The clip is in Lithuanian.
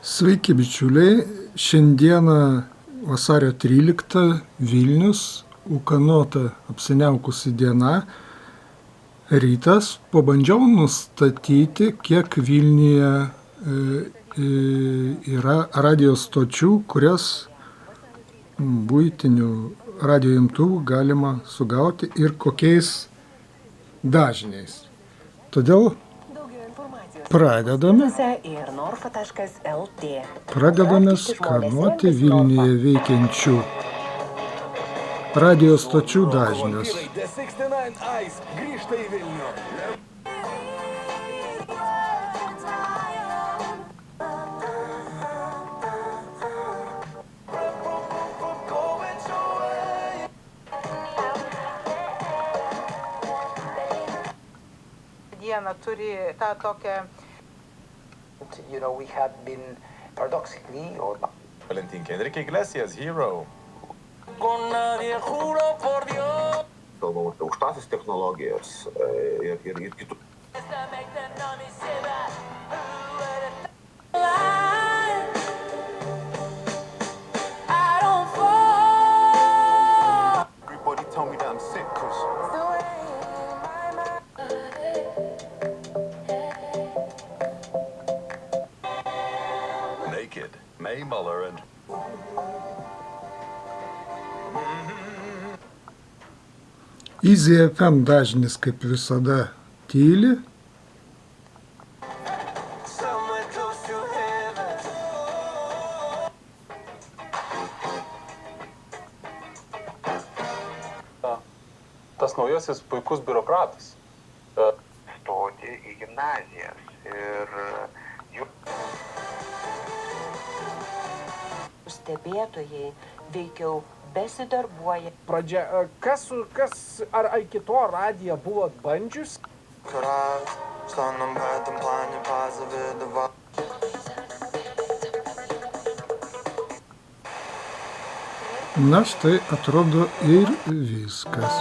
Sveiki bičiuliai, šiandieną vasario 13 Vilnius, ūkanota apsiniaukusi diena, rytas. Pabandžiau nustatyti, kiek Vilniuje yra radijo stočių, kurias buitinių radijo imtuvų galima sugauti ir kokiais dažniais. Todėl pradedame skanuoti Vilniuje veikiančių radijo stočių dažnius. Diena turi tą tokią. We have been paradoxically or Valentín Enrique Iglesias, Hero. kalbam apie aukštasias technologijas ir kitų. Everybody tell me that I'm sick, cause Naked, May Muller and Easy FM dažnis kaip visada tyli. Tas naujasis puikus biurokratas. Stoti į gimnazijas ir jų stebėtojai veikiau besidarbuoja. Pradžia, kas ar iki to radiją buvot bandžius? Na štai atrodo ir viskas.